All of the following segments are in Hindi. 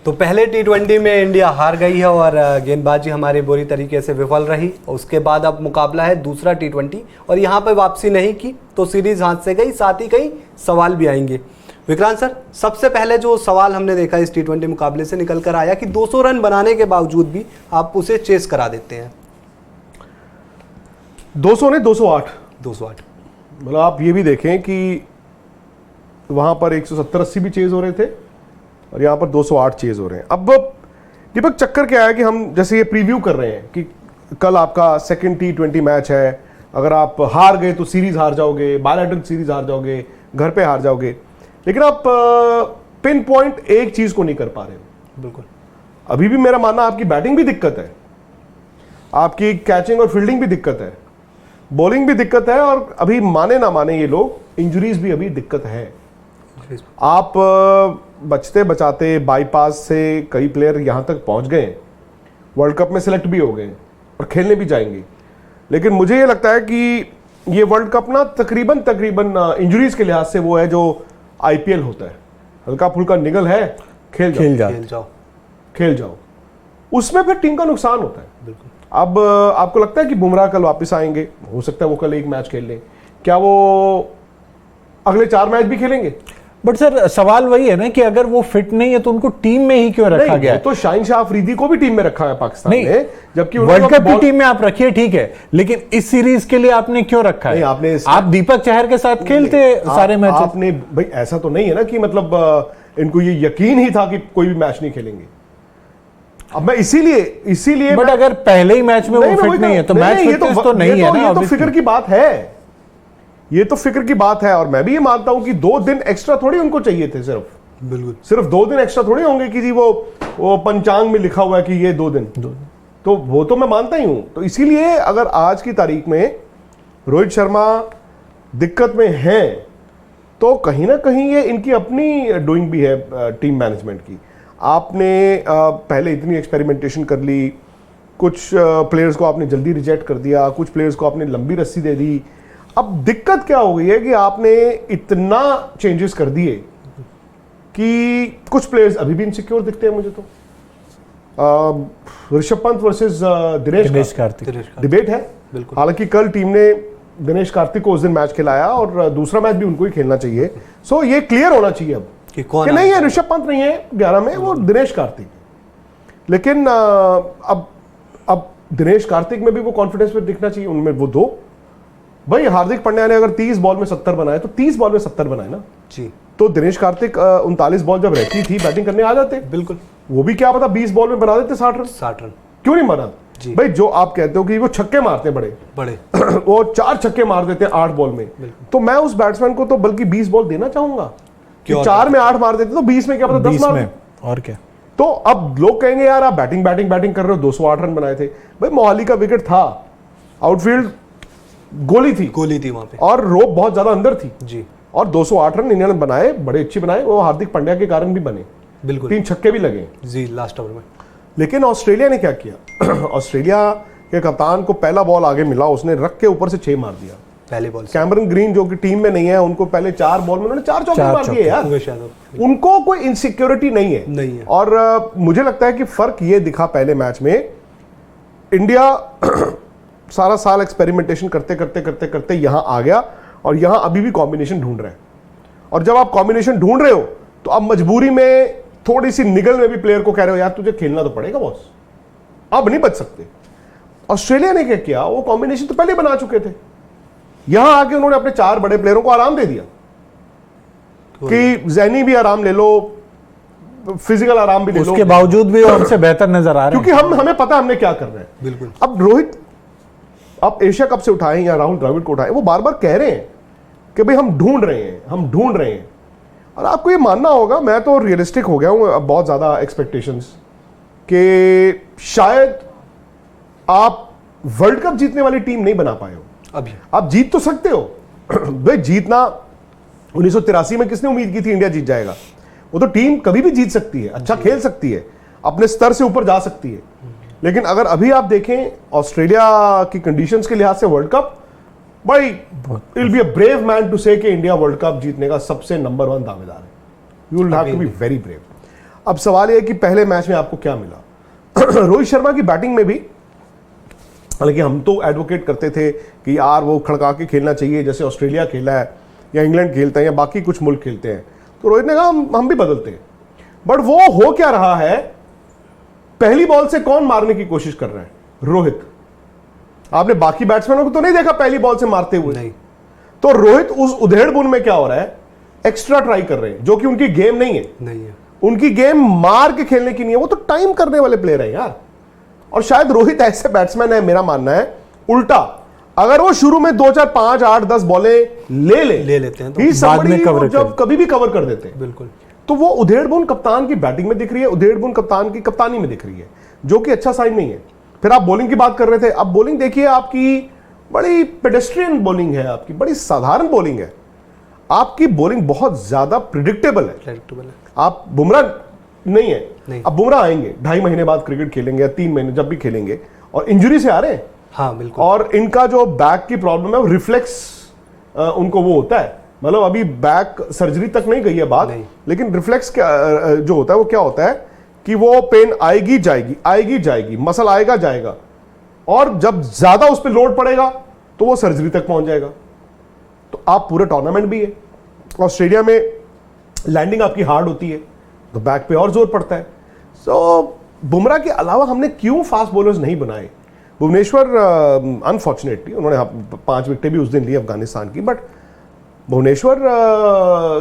तो पहले T20 में इंडिया हार गई है और गेंदबाजी हमारी बुरी तरीके से विफल रही। उसके बाद अब मुकाबला है दूसरा T20 और यहाँ पर वापसी नहीं की तो सीरीज हाथ से गई, साथ ही कई सवाल भी आएंगे। विक्रांत सर, सबसे पहले जो सवाल हमने देखा इस T20 मुकाबले से निकल कर आया कि 200 रन बनाने के बावजूद भी आप उसे चेस करा देते हैं। 200 ने 208 208 आप ये भी देखें कि वहां पर 170-80 भी चेज हो रहे थे और यहाँ पर 208 चेज हो रहे हैं। अब दीपक, चक्कर क्या है कि हम जैसे ये प्रीव्यू कर रहे हैं कि कल आपका सेकंड T20 मैच है, अगर आप हार गए तो सीरीज हार जाओगे, बायलैटरल सीरीज हार जाओगे, घर पे हार जाओगे, लेकिन आप पिन पॉइंट एक चीज को नहीं कर पा रहे हो। बिल्कुल, अभी भी मेरा मानना आपकी बैटिंग भी दिक्कत है, आपकी कैचिंग और फील्डिंग भी दिक्कत है, बॉलिंग भी दिक्कत है और अभी माने ना माने ये लोग इंजरीज भी अभी दिक्कत है। आप बचते बचाते बाईपास से कई प्लेयर यहां तक पहुंच गए, वर्ल्ड कप में सिलेक्ट भी हो गए और खेलने भी जाएंगे, लेकिन मुझे ये लगता है कि ये वर्ल्ड कप ना तकरीबन इंजरीज के लिहाज से वो है जो आईपीएल होता है, हल्का फुल्का निगल है, खेल जाओ, उसमें फिर टीम का नुकसान होता है। बिल्कुल। अब आपको लगता है कि बुमराह कल वापस आएंगे, हो सकता है वो कल एक मैच खेल लें, क्या वो अगले 4 मैच भी खेलेंगे? बट सर सवाल वही है ना कि अगर वो फिट नहीं है तो उनको टीम में ही क्यों रखा गया है? तो शाहीन शाह अफरीदी को भी टीम में रखा है पाकिस्तान ने, जबकि वर्ल्ड कप की टीम में आप रखिए, ठीक है, लेकिन इस सीरीज के लिए आपने क्यों रखा है? आप दीपक चहर के साथ खेलते सारे मैच। आपने भाई ऐसा तो नहीं है ना कि मतलब इनको ये यकीन ही था कि कोई भी मैच नहीं खेलेंगे। अब मैं इसीलिए बट अगर पहले ही मैच में वो फिट नहीं है तो मैच फिटनेस तो नहीं है ना। ये तो फिक्र की बात है, ये तो फिक्र की बात है और मैं भी ये मानता हूं कि 2 दिन एक्स्ट्रा थोड़ी उनको चाहिए थे, सिर्फ 2 दिन एक्स्ट्रा थोड़ी होंगे कि जी वो पंचांग में लिखा हुआ है कि ये 2 दिन, तो वो तो मैं मानता ही हूं। तो इसीलिए अगर आज की तारीख में रोहित शर्मा दिक्कत में हैं तो कहीं ना कहीं ये इनकी अपनी डूइंग भी है टीम मैनेजमेंट की। आपने पहले इतनी एक्सपेरिमेंटेशन कर ली, कुछ प्लेयर्स को आपने जल्दी रिजेक्ट कर दिया, कुछ प्लेयर्स को आपने लंबी रस्सी दे दी। अब दिक्कत क्या हो गई है कि आपने इतना चेंजेस कर दिए कि कुछ प्लेयर्स अभी भी इनसिक्योर दिखते हैं मुझे तो। ऋषभ पंत वर्सेस दिनेश कार्तिक डिबेट है। हालांकि कल टीम ने दिनेश कार्तिक को उस दिन मैच खिलाया और दूसरा मैच भी उनको ही खेलना चाहिए। सो ये क्लियर होना चाहिए अब कि नहीं है, ऋषभ पंत नहीं है 11 में, वो दिनेश कार्तिक। लेकिन अब दिनेश कार्तिक में भी वो कॉन्फिडेंस में दिखना चाहिए, उनमें वो 2। भाई हार्दिक पांड्या ने अगर 30 बॉल में 70 बनाए तो 30 बॉल में 70 बनाए ना जी, तो दिनेश कार्तिक 39 बॉल जब रहती थी बैटिंग करने आ जाते। बिल्कुल, वो भी क्या पता 20 बॉल में बना देते 60 रन। क्यों नहीं बना? भाई जो आप कहते हो कि वो छक्के मारते बड़े वो 4 छक्के मार देते हैं 8 बॉल में, तो मैं उस बैट्समैन को तो बल्कि 20 बॉल देना चाहूंगा कि 4 में 8 मार देते तो 20 में क्या पता 10 मार, और क्या। तो अब लोग कहेंगे यार आप बैटिंग कर रहे हो, 208 रन बनाए थे। भाई मोहाली का विकेट था, आउटफील्ड गोली थी वहां पे और रोप बहुत ज्यादा अंदर थी जी, और 208 रन इन्होंने बनाए, बड़े अच्छे बनाए, वो हार्दिक पांड्या के कारण भी बने। बिल्कुल, 3 छक्के भी लगे जी लास्ट ओवर में। लेकिन ऑस्ट्रेलिया ने क्या किया ऑस्ट्रेलिया के कप्तान को पहला बॉल आगे मिला, उसने रख के ऊपर से 6 मार दिया पहले बॉल। कैमरन ग्रीन जो कि टीम में नहीं है, उनको पहले 4 बॉल में उन्होंने 4 चौके मार दिए यार। उनको कोई इनसिक्योरिटी नहीं है। और मुझे लगता है कि फर्क ये दिखा पहले मैच में, इंडिया सारा साल एक्सपेरिमेंटेशन करते यहां आ गया और यहां अभी भी कॉम्बिनेशन ढूंढ रहे हैं। और जब आप कॉम्बिनेशन ढूंढ रहे हो तो अब मजबूरी में थोड़ी सी निगल में भी प्लेयर को कह रहे हो यार तुझे खेलना तो पड़ेगा बॉस, अब नहीं बच सकते। ऑस्ट्रेलिया ने क्या किया, वो कॉम्बिनेशन तो पहले बना चुके थे, यहां आके उन्होंने अपने 4 बड़े प्लेयरों को आराम दे दिया कि जैनी भी आराम ले लो, फिजिकल आराम भी ले लो, उसके बावजूद भी वो हमसे बेहतर नजर आ रहे हैं क्योंकि हमें पता हमने क्या करना है। बिल्कुल। अब रोहित आप एशिया कप से उठाएं या राहुल द्रविड़ को उठाएं, वो बार बार कह रहे हैं कि भाई हम ढूंढ रहे हैं और आपको ये मानना होगा, मैं तो रियलिस्टिक हो गया हूं अब बहुत ज्यादा एक्सपेक्टेशंस कि शायद आप वर्ल्ड कप जीतने वाली टीम नहीं बना पाए हो। अभी आप जीत तो सकते हो भाई, जीतना 1983 में किसने उम्मीद की थी इंडिया जीत जाएगा? वो तो टीम कभी भी जीत सकती है, अच्छा खेल सकती है, अपने स्तर से ऊपर जा सकती है। लेकिन अगर अभी आप देखें ऑस्ट्रेलिया की कंडीशंस के लिहाज से वर्ल्ड कप, भाई it will be a brave man to say कि इंडिया वर्ल्ड कप जीतने का सबसे नंबर 1 दावेदार है। You will have to be very brave. अब सवाल यह है कि पहले मैच में आपको क्या मिला। रोहित शर्मा की बैटिंग में भी, हालांकि हम तो एडवोकेट करते थे कि यार वो खड़का के खेलना चाहिए जैसे ऑस्ट्रेलिया खेला है या इंग्लैंड खेलता है या बाकी कुछ मुल्क खेलते हैं, तो रोहित ने कहा हम भी बदलते हैं। बट वो हो क्या रहा है, पहली बॉल से कौन मारने की कोशिश कर रहा है? रोहित। आपने बाकी बैट्समैनों को तो नहीं देखा पहली बॉल से मारते हुए। नहीं। तो रोहित उस उधेड़-बुन में क्या हो रहा है, एक्स्ट्रा ट्राई कर रहे हैं, जो कि उनकी गेम नहीं है। उनकी गेम मार के खेलने की नहीं है, वो तो टाइम करने वाले प्लेयर हैं यार। और शायद रोहित ऐसे बैट्समैन है, मेरा मानना है उल्टा, अगर वो शुरू में 2 4 5 8 10 बॉलें ले लेते हैं तो बाद में कवर जब कभी भी कवर कर देते हैं। बिल्कुल। तो वो उधेड़-बुन कप्तान की बैटिंग में दिख रही है, उधेड़-बुन कप्तान की कप्तानी में दिख रही है, जो कि अच्छा साइन नहीं है। फिर आप बॉलिंग की बात कर रहे थे, अब बॉलिंग देखिए, आपकी बड़ी पेडेस्ट्रियन बॉलिंग है, आपकी बड़ी साधारण बॉलिंग है, आपकी बॉलिंग बहुत ज्यादा प्रिडिक्टेबल है। आप बुमराह नहीं है, अब बुमराह आएंगे 2.5 महीने बाद क्रिकेट खेलेंगे या 3 महीने, जब भी खेलेंगे, और इंजरी से आ रहे हैं। हाँ बिल्कुल। और इनका जो बैक की प्रॉब्लम है, रिफ्लेक्स उनको वो होता है, मतलब अभी बैक सर्जरी तक नहीं गई है बात, लेकिन रिफ्लेक्स जो होता है वो क्या होता है कि वो पेन आएगी जाएगी, मसल आएगा जाएगा, और जब ज्यादा उस पर लोड पड़ेगा तो वो सर्जरी तक पहुंच जाएगा। तो आप पूरे टूर्नामेंट भी है, ऑस्ट्रेलिया में लैंडिंग आपकी हार्ड होती है, तो बैक पे और जोर पड़ता है। सो बुमराह के अलावा हमने क्यों फास्ट बॉलर्स नहीं बनाए? भुवनेश्वर अनफॉर्चुनेटली उन्होंने 5 विकेटें भी उस दिन ली अफगानिस्तान की, बट भुवनेश्वर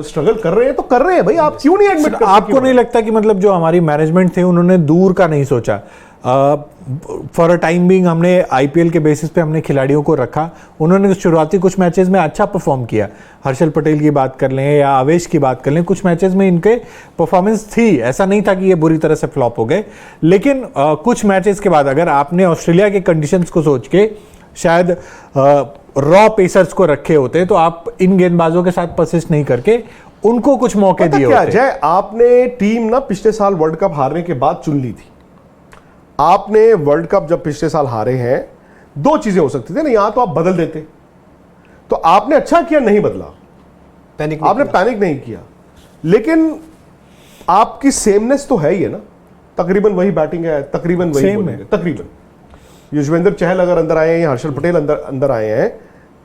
स्ट्रगल कर रहे हैं तो कर रहे हैं भाई, आप क्यों नहीं एडमिट करते? आपको नहीं लगता कि मतलब जो हमारी मैनेजमेंट थी उन्होंने दूर का नहीं सोचा? फॉर अ टाइम बीइंग हमने आईपीएल के बेसिस पे हमने खिलाड़ियों को रखा, उन्होंने शुरुआती कुछ मैचेस में अच्छा परफॉर्म किया। हर्षल पटेल की बात कर लें या आवेश की बात कर लें, कुछ मैचेस में इनके परफॉर्मेंस थी, ऐसा नहीं था कि ये बुरी तरह से फ्लॉप हो गए। लेकिन कुछ मैचेस के बाद अगर आपने ऑस्ट्रेलिया के कंडीशंस को सोच के शायद रॉ पेसर्स को रखे होते तो आप इन गेंदबाजों के साथ परसिस्ट नहीं करके उनको कुछ मौके दिए होते। जय, आपने टीम ना पिछले साल वर्ल्ड कप हारने के बाद चुन ली थी। आपने वर्ल्ड कप जब पिछले साल हारे हैं, 2 चीजें हो सकती थी ना, यहां तो आप बदल देते, तो आपने अच्छा किया नहीं बदला, आपने पैनिक नहीं किया, लेकिन आपकी सेमनेस तो है ही है ना, तकरीबन वही बैटिंग है, तकरीबन वही बॉलिंग है, तकरीबन। युजवेंद्र चहल अगर अंदर आए हैं या हर्षल पटेल अंदर आए हैं,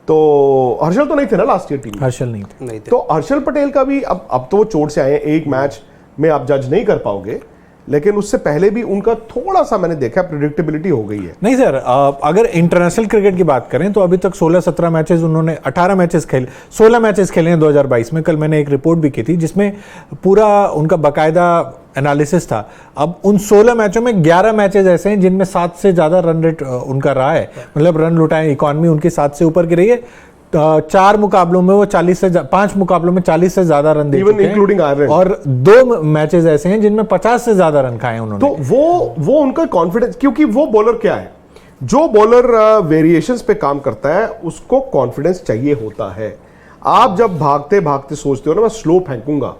तो हर्षल तो नहीं थे ना लास्ट ईयर टीम, हर्षल नहीं थे। तो हर्षल पटेल का भी अब तो वो चोट से आए हैं, एक मैच में आप जज नहीं कर पाओगे, लेकिन उससे पहले भी उनका थोड़ा सा मैंने देखा प्रेडिक्टेबिलिटी हो गई है। नहीं सर, अगर इंटरनेशनल क्रिकेट की बात करें तो अभी तक 16-17 मैचेस उन्होंने 18 मैचेस खेले, 16 मैचेस खेले हैं 2022 में। कल मैंने एक रिपोर्ट भी की थी जिसमें पूरा उनका बाकायदा एनालिसिस था। अब उन 16 मैचों में 11 मैचेस ऐसे हैं जिनमें 7 से ज्यादा रन रेट उनका रहा है, मतलब रन लुटाए, इकॉनमी उनकी 7 से ऊपर की रही है। 4 मुकाबलों में वो 5 मुकाबलों में 40 से ज्यादा रन दे चुके हैं, और 2 मैचेस ऐसे हैं जिनमें 50 से ज्यादा रन खाए उन्होंने। तो वो उनका कॉन्फिडेंस, क्योंकि वो बॉलर क्या है, जो बॉलर वेरिएशंस पे काम करता है उसको कॉन्फिडेंस चाहिए होता है। आप जब भागते भागते सोचते हो ना मैं स्लो फेंकूंगा,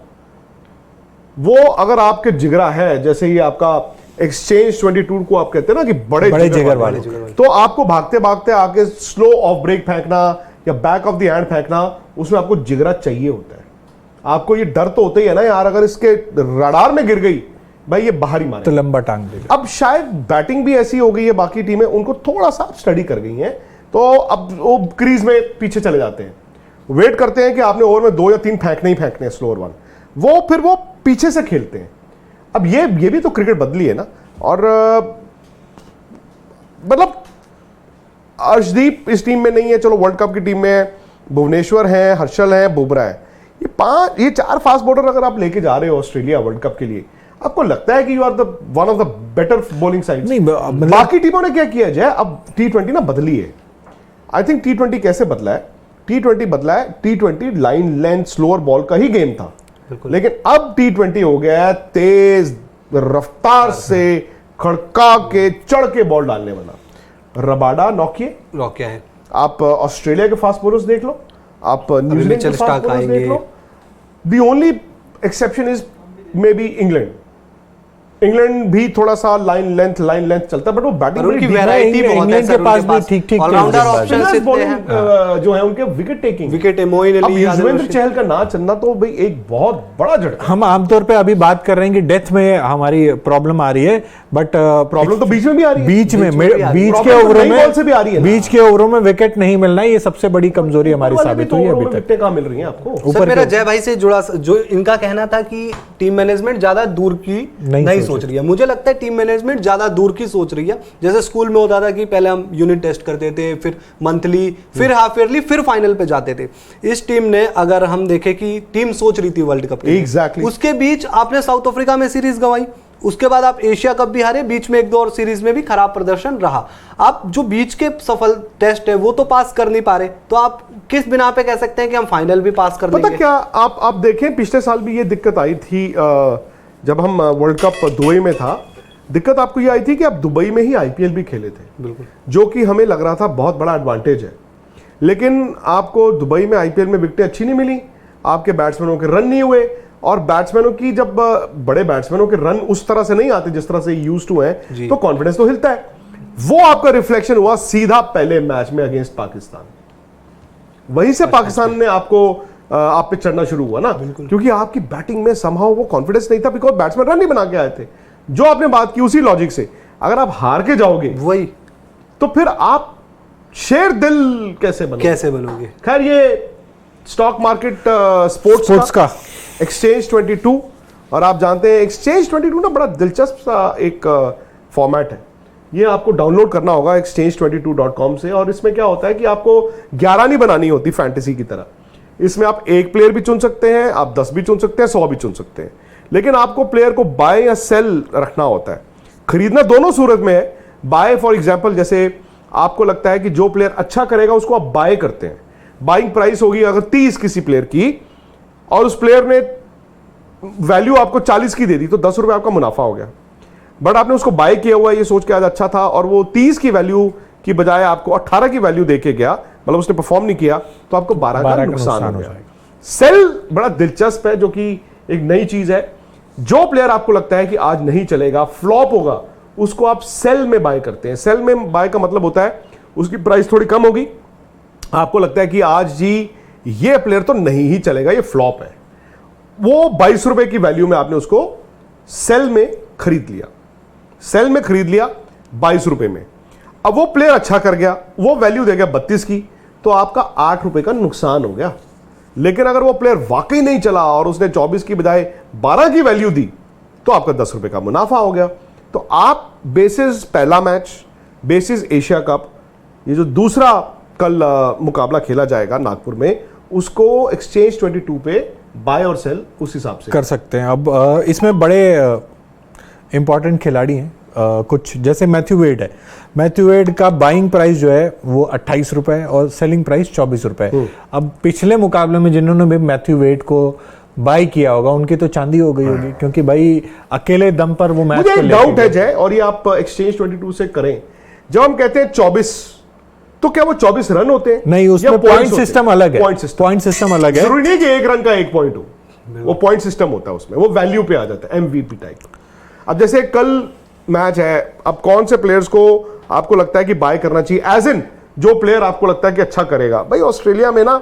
वो अगर आपके जिगरा है, जैसे ये आपका एक्सचेंज 22 को आप कहते हैं ना कि बड़े जिगर वाले, तो आपको भागते भागते आके स्लो ऑफ ब्रेक फेंकना या बैक ऑफ द हैंड फेंकना, उसमें आपको जिगरा चाहिए होता है। आपको ये डर तो होता ही है ना यार, अगर इसके रडार में गिर गई भाई ये बाहर ही मारे तो लंबा टांग देगा। अब शायद बैटिंग भी ऐसी हो गई है, बाकी टीमें उनको थोड़ा सा स्टडी कर गई हैं, तो अब वो क्रीज में पीछे चले जाते हैं, वेट करते हैं कि आपने ओवर में 2 या 3 फेंकने ही फेंकने हैं, स्लोअर वन, वो फिर वो पीछे से खेलते हैं। अब ये भी तो क्रिकेट बदली है ना, और मतलब अर्शदीप इस टीम में नहीं है, चलो वर्ल्ड कप की टीम में है, भुवनेश्वर है, हर्षल है, बुमराह है, ये 4 फास्ट बॉलर अगर आप लेके जा रहे हो ऑस्ट्रेलिया वर्ल्ड कप के लिए, आपको लगता है कि you are the one of the better bowling side? नहीं, बाकी टीमों ने क्या किया जाए, अब T20 ना बदली है। आई थिंक T20 कैसे बदला है, T20 बदला है, T20 line length slower ball का ही गेम था, लेकिन अब T20 हो गया है तेज रफ्तार से खड़का के चढ़ के बॉल डालने वाला। रबाडा नौकिया है, आप ऑस्ट्रेलिया के फास्ट बॉलर्स देख लो, आप न्यूजीलैंड के फास्ट बॉलर्स देख लो, the only exception is maybe England, England भी थोड़ा सा लाइन लेंथ चलता है, बट वो बैटिंग उनकी वैरायटी बहुत है इंग्लैंड के पास भी ठीक ऑलराउंडर ऑप्शंस इतने हैं जो है उनके विकेट टेकिंग, विकेट है मोइन अली, युजवेंद्र चहल का ना चलना तो भाई एक बहुत बड़ा झटका। हम आमतौर पे अभी बात कर रहे हैं कि डेथ में हमारी प्रॉब्लम आ रही है, बट प्रॉब्लम तो बीच में भी आ रही है, बीच के Problem तो ओवरों नई बॉल से भी आ रही है में ना। बीच के ओवरों में विकेट नहीं मिलना, ये सबसे बड़ी कमजोरी हमारी साबित हुई है अभी तक। विकेटें कहाँ मिल रही हैं आपको? सर मेरा जय भाई से जुड़ा जो इनका कहना था कि टीम मैनेजमेंट ज्यादा दूर की नहीं सोच रही है, मुझे लगता है टीम मैनेजमेंट ज्यादा दूर की सोच रही है। जैसे स्कूल में होता था कि पहले हम यूनिट टेस्ट करते थे, फिर मंथली, फिर हाफ ईयरली, फिर फाइनल पे जाते थे। इस टीम ने, अगर हम देखें कि टीम सोच रही थी वर्ल्ड कप के लिए, Exactly. उसके बीच आपने साउथ अफ्रीका में सीरीज गंवाई, उसके बाद आप एशिया कप भी हारे, बीच में एक दो और सीरीज में भी खराब प्रदर्शन रहा। आप जो बीच के सफल टेस्ट है वो तो पास कर नहीं पा रहे, तो आप किस बिना पे कह सकते हैं कि हम फाइनल भी पास कर लेंगे? पता क्या, आप देखें पिछले साल भी ये दिक्कत आई थी, जब हम वर्ल्ड कप दुबई में था, दिक्कत आपको ये आई थी कि आप दुबई में ही आईपीएल भी खेले थे, बिल्कुल, जो कि हमें लग रहा था बहुत बड़ा एडवांटेज है। लेकिन आपको दुबई में आईपीएल में विकेटें अच्छी नहीं मिली, आपके बैट्समैनों के रन नहीं हुए, और बैट्समैनों की जब बड़े बैट्समैनों के रन उस तरह से नहीं आते जिस तरह से यूज्ड टू हैं, तो कॉन्फिडेंस तो हिलता है। वो आपका रिफ्लेक्शन हुआ सीधा पहले मैच में अगेंस्ट पाकिस्तान। वहीं से पाकिस्तान ने आपको आप पे चढ़ना शुरू हुआ ना, क्योंकि आपकी बैटिंग में समहाउ वो कॉन्फिडेंस नहीं था, बिकॉज बैट्समैन रन नहीं बना के आए थे। जो आपने बात की उसी लॉजिक से, अगर आप हार के जाओगे वही, तो फिर आप शेर दिल कैसे बनोगे? खैर, ये स्टॉक मार्केट स्पोर्ट्स का एक्सचेंज 22, और आप जानते हैं एक्सचेंज 22 ना बड़ा दिलचस्प सा एक फॉर्मेट है। ये आपको डाउनलोड करना होगा exchange22.com से, और इसमें क्या होता है कि आपको 11 नहीं बनानी होती फैंटेसी की तरह। इसमें आप एक प्लेयर भी चुन सकते हैं, आप 10 भी चुन सकते हैं, 100 भी चुन सकते हैं, लेकिन आपको प्लेयर को बाय या सेल रखना होता है। खरीदना दोनों सूरत में है। बाय फॉर एग्जांपल, जैसे आपको लगता है कि जो प्लेयर अच्छा करेगा उसको आप बाय करते हैं, बाइंग प्राइस होगी अगर 30 किसी प्लेयर की, और उस प्लेयर ने वैल्यू आपको 40 की दे दी, तो 10 रुपए आपका मुनाफा हो गया। बट आपने उसको बाय किया हुआ है ये सोच के आज अच्छा था, और वो 30 की वैल्यू की बजाय आपको 18 की वैल्यू देके गया, मतलब उसने परफॉर्म नहीं किया, तो आपको 12 का नुकसान हो गया। सेल बड़ा दिलचस्प है, जो कि एक नई चीज है। जो प्लेयर आपको लगता है कि आज नहीं चलेगा, फ्लॉप होगा, उसको आप सेल में बाय करते हैं। सेल में बाय का मतलब होता है उसकी प्राइस थोड़ी कम होगी, आपको लगता है कि आज जी ये प्लेयर तो नहीं ही चलेगा, ये फ्लॉप है, वो 22 रुपए की वैल्यू में आपने उसको सेल में खरीद लिया, 22 रुपए में। अब वो प्लेयर अच्छा कर गया, वो वैल्यू दे गया 32 की, तो आपका 8 रुपए का नुकसान हो गया। लेकिन अगर वो प्लेयर वाकई नहीं चला और उसने 24 की बजाय 12 की वैल्यू दी, तो आपका 10 रुपए का मुनाफा हो गया। तो आप बेसिस पहला मैच, बेसिस एशिया कप, ये जो दूसरा कल मुकाबला खेला जाएगा नागपुर में, उसको एक्सचेंज 22 पे बाय और सेल उस हिसाब से कर सकते हैं। अब इसमें बड़े इंपॉर्टेंट खिलाड़ी हैं, कुछ जैसे मैथ्यू वेड है। मैथ्यू वेड का बाइंग प्राइस जो है वो 28 रुपए और सेलिंग प्राइस 24 रुपए। अब पिछले मुकाबले में जिन्होंने भी मैथ्यू वेड को बाय किया होगा उनकी तो चांदी हो गई होगी, क्योंकि भाई अकेले दम पर वो मैच मुझे एक डाउट है जय, और ये आप एक्सचेंज 22 से करें, जब हम कहते हैं 24, तो क्या वो 24 रन होते हैं? नहीं, उसमें पॉइंट सिस्टम अलग है। पॉइंट सिस्टम अलग है, जरूरी नहीं कि एक रन का 1 पॉइंट हो, वो पॉइंट सिस्टम होता है, उसमें वो वैल्यू पे आ जाता है, एमवीपी टाइप। अब जैसे कल मैच है, अब कौन से प्लेयर्स को आपको लगता है कि बाय करना चाहिए, एज इन जो प्लेयर आपको लगता है कि अच्छा करेगा? भाई ऑस्ट्रेलिया में ना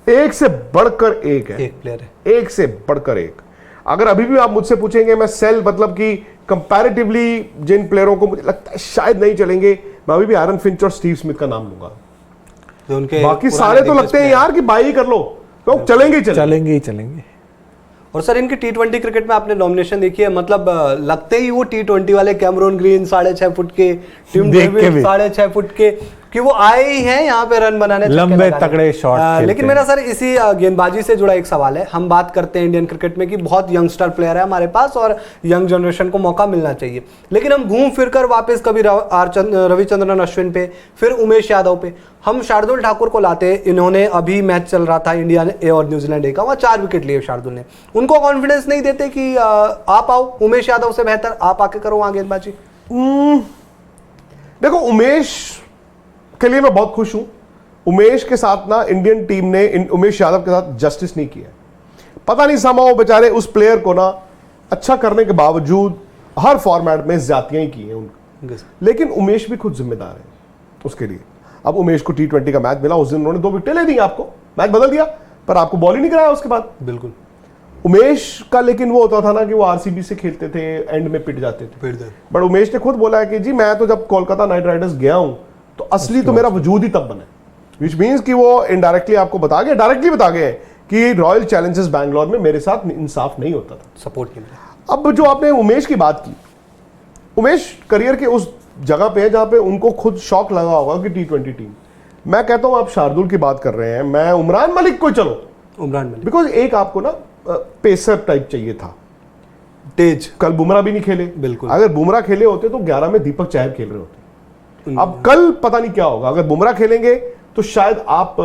एक से बढ़कर एक है, एक प्लेयर है, एक से बढ़कर एक। अगर अभी भी आप मुझसे पूछेंगे, मैं सेल मतलब कि कंपैरेटिवली जिन प्लेयरों को मुझे लगता है शायद नहीं चलेंगे, मैं अभी भी आयरन फिंच और स्टीव स्मिथ का नाम लूंगा। जो उनके बाकी सारे तो लगते हैं यार कि बाय ही कर लो, तो चलेंगे ही चलेंगे। और सर इनकी T20 क्रिकेट में आपने डोमिनेशन देखी है, मतलब लगते ही वो T20 वाले कैमरून ग्रीन 6.5 फुट के, टिम डेविड 6.5 फुट के, कि वो आए ही हैं यहाँ पे रन बनाने, लंबे तगड़े शॉट। लेकिन मेरा सर इसी गेंदबाजी से जुड़ा एक सवाल है। हम बात करते हैं इंडियन क्रिकेट में कि बहुत यंगस्टर प्लेयर है हमारे पास और यंग जनरेशन को मौका मिलना चाहिए, लेकिन हम घूम फिर कर वापस कभी रविचंद्रन अश्विन पे, फिर उमेश यादव पे, हम शार्दुल ठाकुर को लाते। इन्होंने अभी मैच चल रहा था इंडिया ए और न्यूजीलैंड ए का, वहाँ 4 विकेट लिए शार्दुल ने। उनको कॉन्फिडेंस नहीं देते कि आप आओ, उमेश यादव से बेहतर आप आके करो वहाँ गेंदबाजी? देखो, उमेश के लिए मैं बहुत खुश हूं। उमेश के साथ ना इंडियन टीम ने उमेश यादव के साथ जस्टिस नहीं किया। पता नहीं समाओ बेचारे उस प्लेयर को ना अच्छा करने के बावजूद हर फॉर्मेट में ज्यादतियां ही की हैं उनको, लेकिन उमेश भी खुद जिम्मेदार है उसके लिए। अब उमेश को T20 का मैच मिला, उस दिन उन्होंने 2 विकेटें ले दी, आपको मैच बदल दिया, पर आपको बॉल ही नहीं कराया उसके बाद। बिल्कुल। उमेश का लेकिन वो होता था ना कि वो आरसीबी से खेलते थे, एंड में पिट जाते थे। बट उमेश ने खुद बोला है कि जी मैं तो जब कोलकाता नाइट राइडर्स गया हूं तो असली तो मेरा वजूद ही तब बना, विच मीन्स कि वो इनडायरेक्टली आपको बता गए, डायरेक्टली बता गए कि रॉयल चैलेंजर्स बैंगलोर में मेरे साथ इंसाफ नहीं होता था, सपोर्ट नहीं मिला। अब जो आपने उमेश की बात की, उमेश करियर के उस जगह पे है जहां पे उनको खुद शौक लगा होगा कि T20 टीम। मैं कहता हूं आप शार्दुल की बात कर रहे हैं, मैं उमरान मलिक को, चलो उमरान मलिक, बिकॉज एक आपको ना पेसर टाइप चाहिए था, तेज। कल बुमराह भी नहीं खेले, बिल्कुल। अगर बुमराह खेले होते तो 11 में दीपक चहर खेल रहे होते। अब कल पता नहीं क्या होगा, अगर बुमराह खेलेंगे तो शायद आप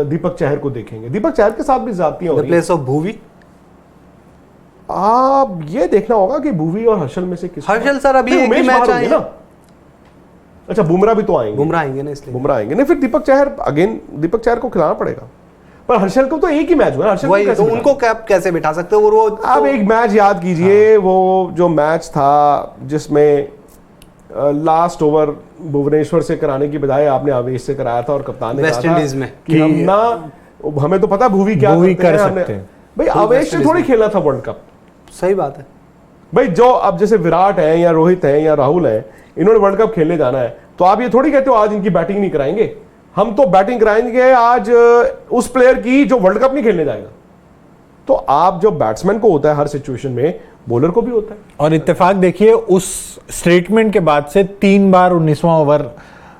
दीपक चहर को देखेंगे। दीपक चहर के साथ भी ज्यादतियां हो रही हैं। प्लेस ऑफ भुवी, आप ये देखना होगा कि भुवी और हर्षल में से किस, हर्षल सर अभी एक ही मैच आए ना। अच्छा बुमराह भी तो आएंगे, बुमराह आएंगे ना, इसलिए बुमराह आएंगे नहीं, फिर दीपक चहर अगेन, दीपक चहर को खिलाना पड़ेगा। पर हर्षल को तो एक ही मैच हुआ, हर्षल वही को तो, उनको कैप कैसे बिठा सकते हो? वो आप एक मैच याद कीजिए, वो जो मैच था जिसमें लास्ट ओवर भुवनेश्वर से कराने की बजाय आपने आवेश से कराया था और कप्तान ने वेस्ट इंडीज में कि हम ना, हमें तो पता भुवी क्या कर सकते हैं भाई, आवेश से थोड़ी खेला था वर्ल्ड कप। सही बात है भाई, जो अब जैसे विराट है या रोहित है या राहुल है, इन्होंने वर्ल्ड कप खेलने जाना है, तो आप ये थोड़ी कहते हो आज इनकी बैटिंग नहीं कराएंगे, हम तो बैटिंग कराएंगे आज उस प्लेयर की जो वर्ल्ड कप नहीं खेलने जाएगा। तो आप जो बैट्समैन को होता है हर सिचुएशन में, बॉलर को भी होता है। और इत्तेफाक देखिए उस स्टेटमेंट के बाद से 3 बार 19वां ओवर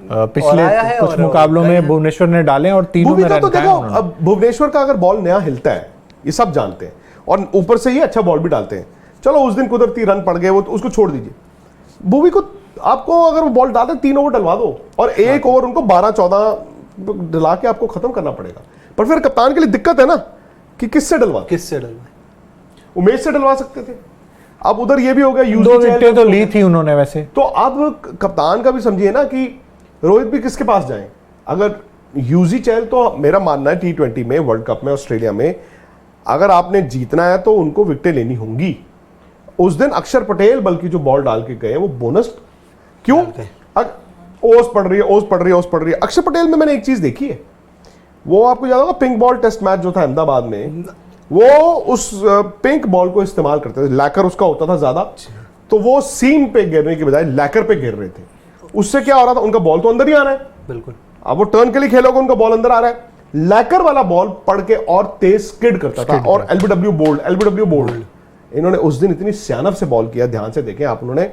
पिछले कुछ मुकाबलों में भुवनेश्वर ने डाले और तीनों में रन खाए उन्होंने। अब भुवनेश्वर का अगर बॉल नया हिलता है, ये सब जानते हैं, और ऊपर से ही अच्छा बॉल भी डालते हैं। चलो उस दिन कुदरती रन पड़ गए, वो तो उसको छोड़ दीजिए। भुवी को आपको अगर वो बॉल डालते 3 ओवर डलवा दो और 1 ओवर उनको 12-14 डला के आपको खत्म करना पड़ेगा। पर फिर कप्तान के लिए दिक्कत है ना कि किससे डलवा, उमेश से डलवा सकते थे, अब उधर ये भी हो गया। 2 विकेटें तो ली थी उन्होंने वैसे, तो अब कप्तान का भी समझिए ना कि रोहित भी किसके पास जाए। अगर यूजी चहल, तो मेरा मानना है T20 में, वर्ल्ड कप में, ऑस्ट्रेलिया में अगर आपने जीतना है तो उनको विकेटें लेनी होंगी। उस दिन अक्षर पटेल बल्कि जो बॉल डाल के गए वो बोनस क्यों, ओस पड़ रही है, ओस पड़ रही है, ओस पड़ रही है। अक्षर पटेल में मैंने एक चीज देखी है, वो आपको याद होगा पिंक बॉल टेस्ट मैच जो था अहमदाबाद में, वो उस पिंक बॉल को इस्तेमाल करते थे, लैकर उसका होता था ज्यादा, तो वो सीम पे गिरने की बजाय लैकर पे गिर रहे थे। उससे क्या हो रहा था, उनका बॉल तो अंदर ही आ रहा है, बिल्कुल। अब वो टर्न के लिए खेलोगे, उनका बॉल अंदर आ रहा है, लैकर वाला बॉल पड़ के और तेज स्किड करता था, और एलबीडब्ल्यू बोल्ड। इन्होंने उस दिन इतनी सियानत से बॉल किया, ध्यान से देखें आप, उन्होंने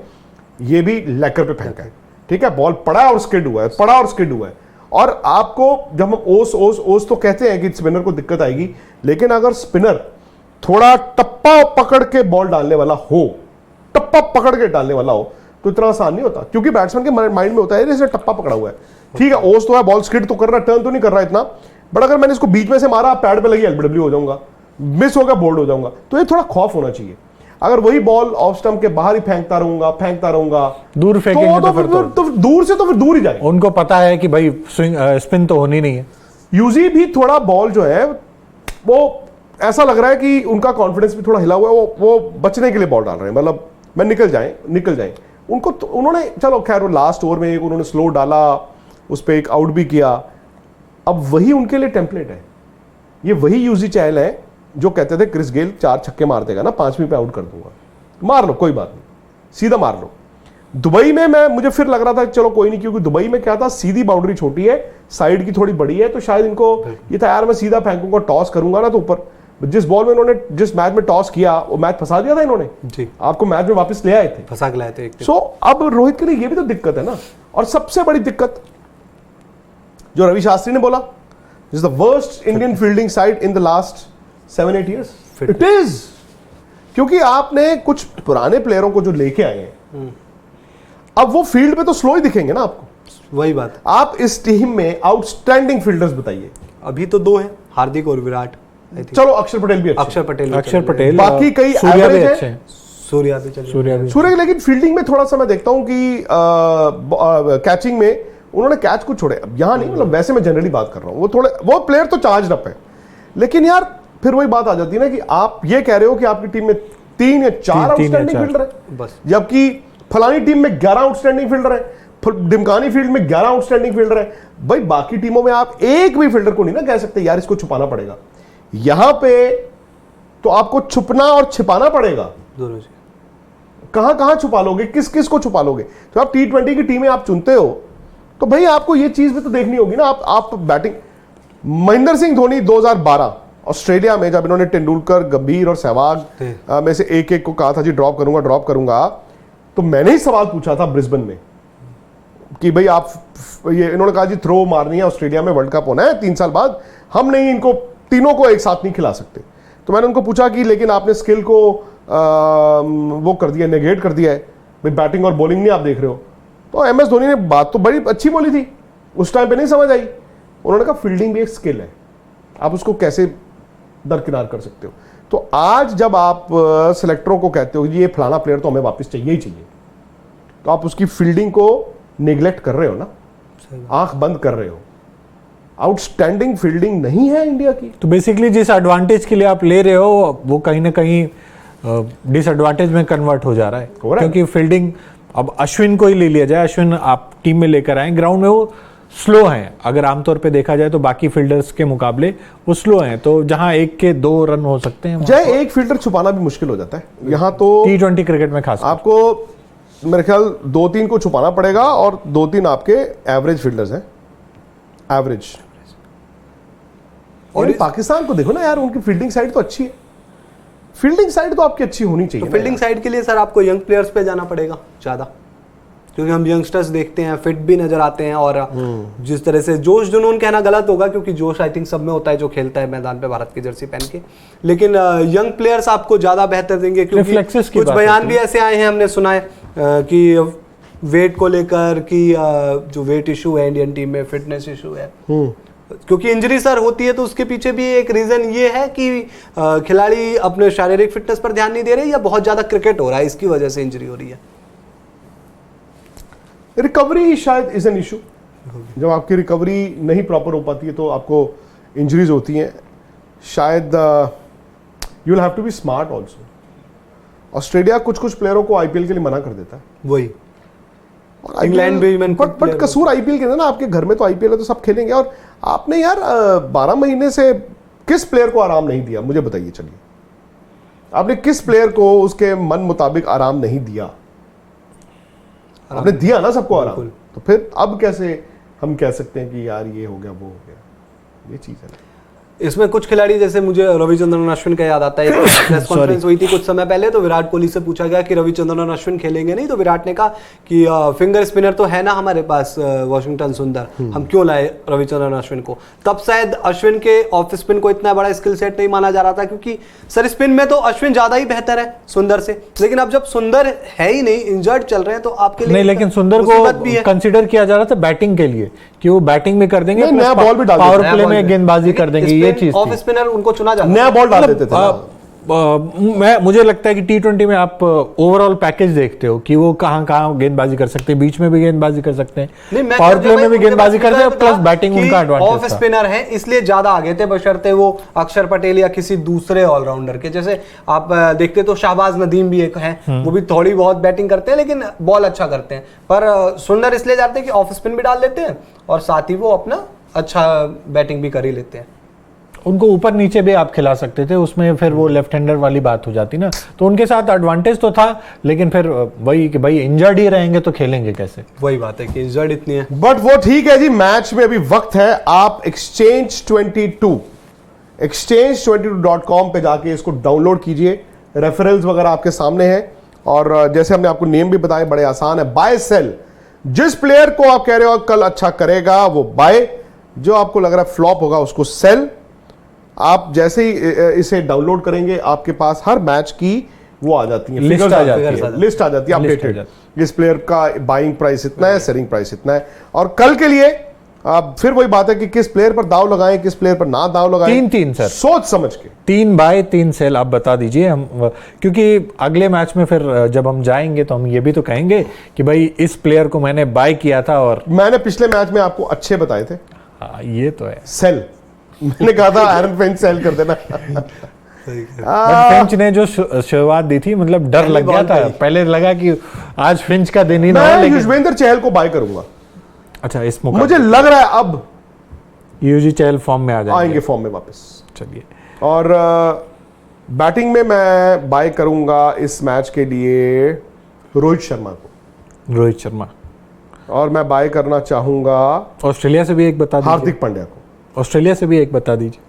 ये भी लैकर पे फेंका है, ठीक है, बॉल पड़ा और स्किड हुआ है, पड़ा और स्किड हुआ है। और आपको जब हम ओस तो कहते हैं कि स्पिनर को दिक्कत आएगी, लेकिन अगर स्पिनर थोड़ा टप्पा पकड़ के बॉल डालने वाला हो, टप्पा पकड़ के डालने वाला हो, तो इतना आसान नहीं होता, क्योंकि बैट्समैन के माइंड में होता है जैसे टप्पा पकड़ा हुआ है, ठीक है, ओस तो है, बॉल स्किड तो कर रहा है, टर्न तो नहीं कर रहा है इतना, बट अगर मैंने इसको बीच में से मारा, पैड पे लगी, एलबीडब्ल्यू हो जाऊंगा, मिस हो गया, बोल्ड हो जाऊंगा। तो ये थोड़ा खौफ होना चाहिए। अगर वही बॉल ऑफ स्टंप के बाहर ही फेंकता रहूंगा, दूर फेंकेंगे तो फिर दूर से तो फिर दूर ही जाएगा। उनको पता है कि भाई स्विंग स्पिन तो होनी नहीं है। यूजी भी थोड़ा बॉल जो है वो ऐसा लग रहा है कि उनका कॉन्फिडेंस भी थोड़ा हिला हुआ है, वो बचने के लिए बॉल डाल रहे हैं, मतलब मैं निकल जाए उनको तो उन्होंने, चलो खैर वो लास्ट ओवर में एक उन्होंने स्लो डाला, उस पर एक आउट भी किया। अब वही उनके लिए टेम्पलेट है, ये वही यूजी चहल है जो कहते थे क्रिस गेल 4 छक्के मार देगा ना, 5वीं पे आउट कर दूंगा, मार लो कोई बात नहीं, सीधा मार लो। दुबई में मुझे फिर लग रहा था चलो कोई नहीं, क्योंकि दुबई में क्या था, सीधी बाउंड्री छोटी है, साइड की थोड़ी बड़ी है, तो शायद इनको ये था यार मैं सीधा फेंकूंगा, टॉस करूंगा ना तो ऊपर। जिस बॉल में इन्होंने, जिस मैच में टॉस किया, वो मैच फंसा दिया था इन्होंने जी, आपको मैच में वापस ले आए थे, फंसा के लाए थे। सो अब रोहित के लिए ये भी तो दिक्कत है ना। और सबसे बड़ी दिक्कत जो रवि शास्त्री ने बोला, is the worst Indian fielding side in the last 7-8 years, it is, क्योंकि आपने कुछ पुराने प्लेयरों को जो लेके आए हैं, अब वो फील्ड पे तो स्लो ही दिखेंगे ना आपको। वही बात, आप इस टीम में आउटस्टैंडिंग फील्डर्स बताइए। अभी तो 2 हैं, हार्दिक और विराट, चलो अक्षर पटेल भी अक्षर पटेल, बाकी कई सूर्या भी अच्छे हैं, सूर्या, लेकिन फील्डिंग में थोड़ा सा मैं देखता हूं कि कैचिंग में उन्होंने कैच को छोड़े। अब यहां नहीं, मतलब वैसे मैं जनरली बात कर रहा हूं, वो प्लेयर तो चार्ज अप है, लेकिन यार फिर वही बात आ जाती है ना कि आप ये कह रहे हो कि आपकी टीम में 3 या 4 आउटस्टैंडिंग फील्डर है बस। जबकि फलानी टीम में 11 आउटस्टैंडिंग फील्डर है, डिमकानी फील्ड में 11 आउटस्टैंडिंग फील्डर है। भाई बाकी टीमों में आप एक भी फील्डर को नहीं ना कह सकते यार इसको छुपाना पड़ेगा। यहां पे तो आपको छुपना और छिपाना पड़ेगा। दोनों जी। कहां छुपा लोगे, किस किस को छुपा लोगे? तो आप T20 की टीमें आप चुनते हो तो भाई आपको ये चीज भी तो देखनी होगी ना। आप बैटिंग, महेंद्र सिंह धोनी 2012 ऑस्ट्रेलिया में जब इन्होंने तेंदुलकर, गंभीर और सहवाग में से एक एक को कहा था जी ड्रॉप करूंगा, तो मैंने ही सवाल पूछा था ब्रिस्बेन में कि भाई आप ये, इन्होंने कहा जी थ्रो मारनी है, ऑस्ट्रेलिया में वर्ल्ड कप होना है 3 साल बाद, हम नहीं इनको तीनों को एक साथ नहीं खिला सकते। तो मैंने उनको पूछा कि लेकिन आपने स्किल को वो कर दिया, नेगेट कर दिया है, भाई बैटिंग और बॉलिंग नहीं आप देख रहे हो। तो MS धोनी ने बात तो बड़ी अच्छी बोली थी, उस टाइम पे नहीं समझ आई। उन्होंने कहा फील्डिंग भी एक स्किल है, आप उसको कैसे दरकिनार कर सकते हो। तो आज जब आप सिलेक्टरों को कहते हो ये फलाना प्लेयर तो हमें वापस चाहिए ही चाहिए, तो आप उसकी फील्डिंग को निगलेक्ट कर रहे हो ना, आंख बंद कर रहे हो। आउटस्टैंडिंग फील्डिंग नहीं है इंडिया की। तो बेसिकली जिस एडवांटेज के लिए आप ले रहे हो वो कहीं ना कहीं डिसएडवांटेज में कन्वर्ट हो जा रहा है, क्योंकि फील्डिंग अब अश्विन को ही ले लिया जाए, अश्विन आप टीम में लेकर आए, ग्राउंड में वो स्लो हैं, अगर आमतौर पे देखा जाए तो बाकी फील्डर्स के मुकाबले वो स्लो हैं, तो जहां 1 के 2 रन हो सकते हैं जय एक फील्डर छुपाना भी मुश्किल हो जाता है। यहाँ तो T20 क्रिकेट में खास आपको मेरे ख्याल 2-3 को छुपाना पड़ेगा, और 2-3 आपके एवरेज फील्डर्स हैं, एवरेज। और पाकिस्तान को देखो ना यार, उनकी फील्डिंग साइड तो अच्छी है, फील्डिंग साइड तो आपकी अच्छी होनी चाहिए। तो फील्डिंग साइड के लिए सर आपको यंग प्लेयर्स पे जाना पड़ेगा ज़्यादा, क्योंकि हम यंगस्टर्स देखते हैं, फिट भी नजर आते हैं, और जिस तरह से जोश जुनून कहना गलत होगा, क्योंकि जोश आई थिंक सब में होता है जो खेलता है मैदान पे भारत की जर्सी पहन के, लेकिन यंग प्लेयर्स आपको ज़्यादा बेहतर देंगे। क्योंकि कुछ बयान भी ऐसे आए हैं, हमने सुना है कि वेट को लेकर कि जो वेट इशू है इंडियन टीम में, फिटनेस इशू है, क्योंकि इंजरी सर होती है तो उसके पीछे भी एक रीजन ये है कि खिलाड़ी अपने शारीरिक फिटनेस पर ध्यान नहीं दे रहे, या बहुत ज्यादा क्रिकेट हो रहा है इसकी वजह से इंजरी हो रही है। रिकवरी शायद इज एन इशू। जब आपकी रिकवरी नहीं प्रॉपर हो पाती है तो आपको इंजरीज होती हैं। शायद you will have to be smart also. Australia कुछ प्लेयरों को आईपीएल के लिए मना कर देता है, वही इंग्लैंड भी, बट कसूर आईपीएल के ना, आपके घर में तो आईपीएल है तो सब खेलेंगे, और आपने यार 12 महीने से किस प्लेयर को आराम नहीं दिया, मुझे बताइए। चलिए, आपने किस प्लेयर को उसके मन मुताबिक आराम नहीं दिया? आपने दिया ना सबको आराम, तो फिर अब कैसे हम कह सकते हैं कि यार ये हो गया वो हो गया? ये चीज है। इसमें कुछ खिलाड़ी, जैसे मुझे रविचंद्रन अश्विन का याद आता है, एक प्रेस कॉन्फ्रेंस हुई थी कुछ समय पहले, तो विराट कोहली से पूछा गया कि रविचंद्रन अश्विन खेलेंगे नहीं, तो विराट ने कहा कि फिंगर स्पिनर तो है ना हमारे पास वॉशिंगटन सुंदर, हम क्यों लाए रविचंद्रन अश्विन को। तब शायद अश्विन के ऑफ स्पिन को इतना बड़ा स्किल सेट नहीं माना जा रहा था, क्योंकि सर स्पिन में तो अश्विन ज्यादा ही बेहतर है सुंदर से, लेकिन अब जब सुंदर है ही नहीं, इंजर्ड चल रहे हैं, तो आपके लिए नहीं, लेकिन सुंदर को कंसिडर किया जा रहा था बैटिंग के लिए कि वो बैटिंग में कर देंगे, नया बॉल भी डाल देंगे, पावर प्ले में गेंदबाजी कर देंगे, ये चीज ऑफ स्पिनर उनको चुना जाता, नया बॉल डाल देते थे। मुझे लगता है कि T20 में आप ओवरऑल पैकेज देखते हो कि वो कहां गेंदबाजी कर सकते हैं, बीच में भी गेंदबाजी कर सकते हैं, पावर प्ले में भी गेंदबाजी करते हैं, प्लस बैटिंग उनका एडवांटेज था। ऑफ स्पिनर है इसलिए ज्यादा आगे थे, बशर्ते वो अक्षर पटेल या किसी दूसरे ऑलराउंडर के। जैसे आप देखते तो शाहबाज नदीम भी एक है, वो भी थोड़ी बहुत बैटिंग करते हैं लेकिन बॉल अच्छा करते हैं, पर सुंदर इसलिए जाते हैं कि ऑफ स्पिन भी डाल लेते हैं और साथ ही वो अपना अच्छा बैटिंग भी कर ही लेते हैं। उनको ऊपर नीचे भी आप खिला सकते थे, उसमें फिर वो लेफ्ट हैंडर वाली बात हो जाती ना, तो उनके साथ एडवांटेज तो था, लेकिन फिर वही कि भाई इंजर्ड ही रहेंगे तो खेलेंगे कैसे, वही बात है कि इंजर्ड इतनी है। बट वो ठीक है जी, मैच में अभी वक्त है। आप exchange22.com पे जाके इसको डाउनलोड कीजिए, रेफरल्स वगैरह आपके सामने हैं, और जैसे हमने आपको नेम भी बताए, बड़े आसान है। बाय सेल, जिस प्लेयर को आप कह रहे हो कल अच्छा करेगा वो बाय, जो आपको लग रहा है फ्लॉप होगा उसको सेल। आप जैसे ही इसे डाउनलोड करेंगे आपके पास हर मैच की वो आ जाती है, लिस्ट आ जाती है अपडेटेड, इस प्लेयर का बाइंग प्राइस इतना है, सेलिंग प्राइस इतना है। और कल के लिए फिर वही बात है कि किस प्लेयर पर दाव लगाएं, किस प्लेयर पर ना दाव लगाएं, 3 सर सोच समझ के 3 बाय 3 सेल आप बता दीजिए हम, क्योंकि अगले मैच में फिर जब हम जाएंगे तो हम ये भी तो कहेंगे कि भाई इस प्लेयर को मैंने बाय किया था और मैंने पिछले मैच में आपको अच्छे बताए थे। ये तो है सेल, मैंने कहा था आयरन फेंच सेल कर देना। बट फिंच ने जो शुरुआत दी थी, मतलब डर लग गया था, पहले लगा कि आज फिंच का दिन ही ना हो, मैं लेकिन युजवेंद्र चहल को बाय करूंगा। अच्छा, इस मौके मुझे लग रहा है अब युजी चहल फॉर्म में आ जाएंगे। आएंगे फॉर्म में वापस। चलिए, और बैटिंग में मैं बाय करूंगा इस मैच के लिए रोहित शर्मा को। रोहित शर्मा। और मैं बाय करना चाहूंगा ऑस्ट्रेलिया से भी एक बता दीजिए। हार्दिक पांड्या को। ऑस्ट्रेलिया से भी एक बता दीजिए।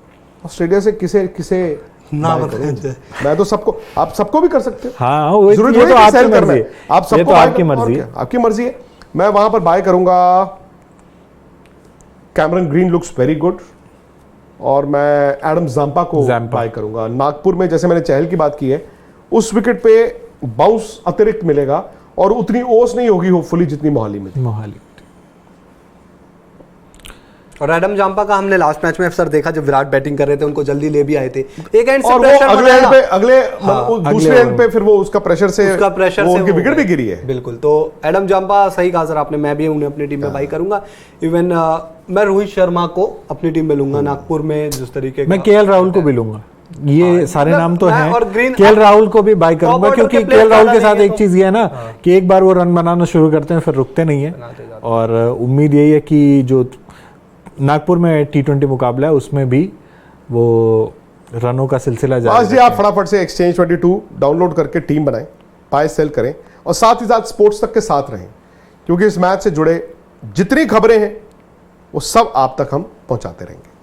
ऑस्ट्रेलिया से किसे किसे ना buy करूं? मैं तो सबको, आप सबको भी कर सकते हो। हाँ, वो जरूरत ये नहीं तो है कि आपकी sell करना मर्जी है। है, आप ये सबको तो buy आपकी कर- और मर्जी क्या? है। आपकी मर्जी है। मैं वहां पर बाय करूंगा Cameron green, looks very good. और मैं एडम जाम्पा को बाय करूंगा। नागपुर में जैसे मैंने चहल की बात की है, उस विकेट पे बाउंस अतिरिक्त मिलेगा और उतनी ओस नहीं होगी होपफुली जितनी मोहाली में थी। मोहाली। और एडम जाम्पा का हमने लास्ट मैच में अक्सर देखा, जब विराट बैटिंग कर रहे थे उनको जल्दी ले भी आए थे, एक एंड से और वो प्रेशर अगले एंड पे, हाँ, दूसरे एंड पे फिर वो उसका प्रेशर से वो उनकी हो विकेट भी गए। गिरी है। बिल्कुल, तो एडम जाम्पा सही कहा सर आपने, मैं भी उन्हें अपनी टीम में बाई करूंगा। इवन मैं रोहित शर्मा को अपनी टीम में लूंगा। नागपुर में जिस तरीके मैं केएल राहुल को भी लूंगा। ये सारे मतलब नाम तो मैं हैं। और ग्रीन- केएल राहुल को भी बाय करूंगा, ऑर्डर क्योंकि के प्लेयर केएल राहुल के ज्यादा साथ नहीं एक है चीज ये है ना कि एक बार वो रन बनाना शुरू करते हैं फिर रुकते नहीं है। और उम्मीद यही है कि जो नागपुर में T20 मुकाबला है उसमें भी वो रनों का सिलसिला जारी आज जी आप फटाफट से एक्सचेंज 22 डाउनलोड करके टीम बनाएं, बाय सेल करें और साथ ही साथ स्पोर्ट्स तक के साथ रहें, क्योंकि इस मैच से जुड़े जितनी खबरें हैं वो सब आप तक हम पहुंचाते रहेंगे।